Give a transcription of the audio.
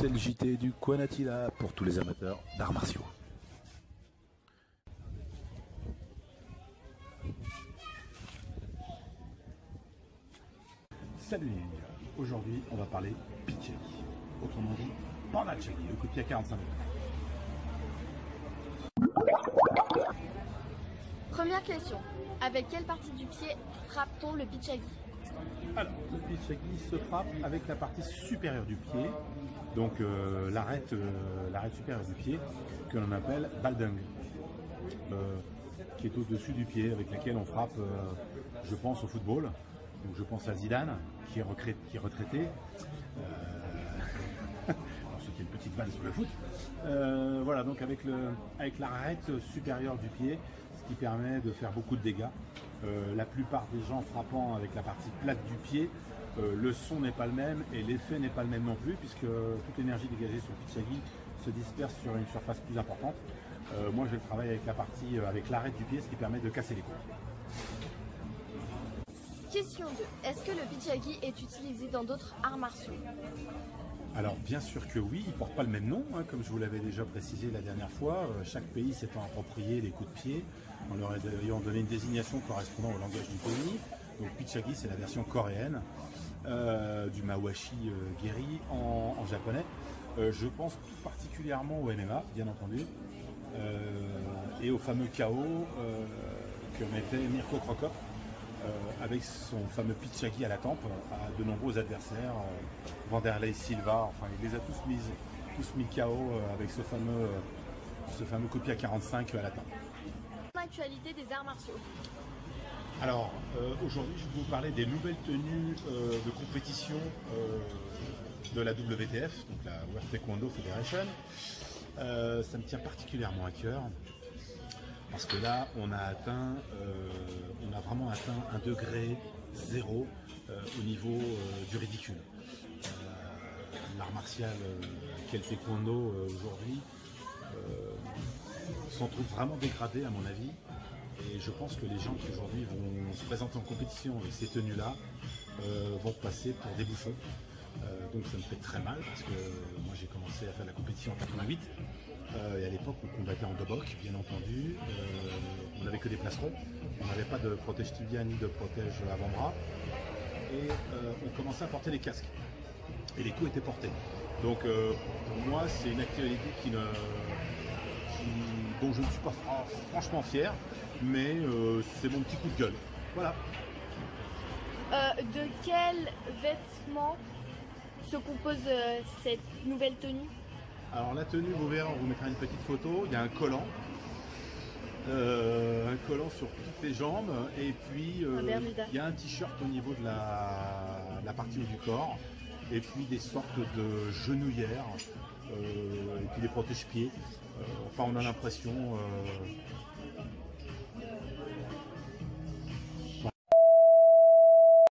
c'est le JT du Kwanatila pour tous les amateurs d'arts martiaux. Salut les gars, aujourd'hui on va parler Pichagi, autrement dit Pandachagi, le coup de pied à 45 degrés. Première question, avec quelle partie du pied frappe-t-on le Pichagi? Alors, le Pichagi se frappe avec la partie supérieure du pied, donc l'arête supérieure du pied, que l'on appelle baldung, qui est au-dessus du pied, avec laquelle on frappe, je pense, au football. Donc je pense à Zidane, qui est retraité. Ensuite, il y a une petite vanne sur le foot. Voilà, donc avec l'arête supérieure du pied, ce qui permet de faire beaucoup de dégâts. La plupart des gens frappant avec la partie plate du pied, le son n'est pas le même et l'effet n'est pas le même non plus, puisque toute l'énergie dégagée sur le Pichagi se disperse sur une surface plus importante. Moi, je travaille avec l'arête du pied, ce qui permet de casser les coudes. Question 2. Est-ce que le Pichagi est utilisé dans d'autres arts martiaux? Alors bien sûr que oui, il ne porte pas le même nom, hein, comme je vous l'avais déjà précisé la dernière fois. Chaque pays s'étant approprié les coups de pied, en leur ayant donné une désignation correspondant au langage du pays. Donc Pichagi, c'est la version coréenne du Mawashi Geri en japonais. Je pense tout particulièrement au MMA, bien entendu, et au fameux KO que mettait Mirko Cro Cop. Avec son fameux Pichagi à la tempe, à de nombreux adversaires, Vanderlei Silva, enfin il les a tous mis KO avec ce fameux coup de pied à 45 à la tempe. L'actualité des arts martiaux. Alors aujourd'hui je vais vous parler des nouvelles tenues de compétition de la WTF, donc la World Taekwondo Federation. Ça me tient particulièrement à cœur. Parce que là, on a vraiment atteint un degré zéro au niveau du ridicule. L'art martial qu'est le taekwondo aujourd'hui s'en trouve vraiment dégradé à mon avis. Et je pense que les gens qui aujourd'hui vont se présenter en compétition avec ces tenues-là vont passer pour des bouffons. Donc ça me fait très mal parce que moi j'ai commencé à faire la compétition en 88 et à l'époque on combattait en dobok bien entendu, on n'avait que des placerons, on n'avait pas de protège tibia ni de protège avant-bras et on commençait à porter des casques et les coups étaient portés. Donc pour moi c'est une actualité dont je ne suis pas franchement fier, mais c'est mon petit coup de gueule. Voilà. De quels vêtements se compose cette nouvelle tenue? Alors la tenue, vous verrez, on vous mettra une petite photo. Il y a un collant sur toutes les jambes, et puis il y a un t-shirt au niveau de la partie haut du corps, et puis des sortes de genouillères, et puis des protège-pieds. Enfin, on a l'impression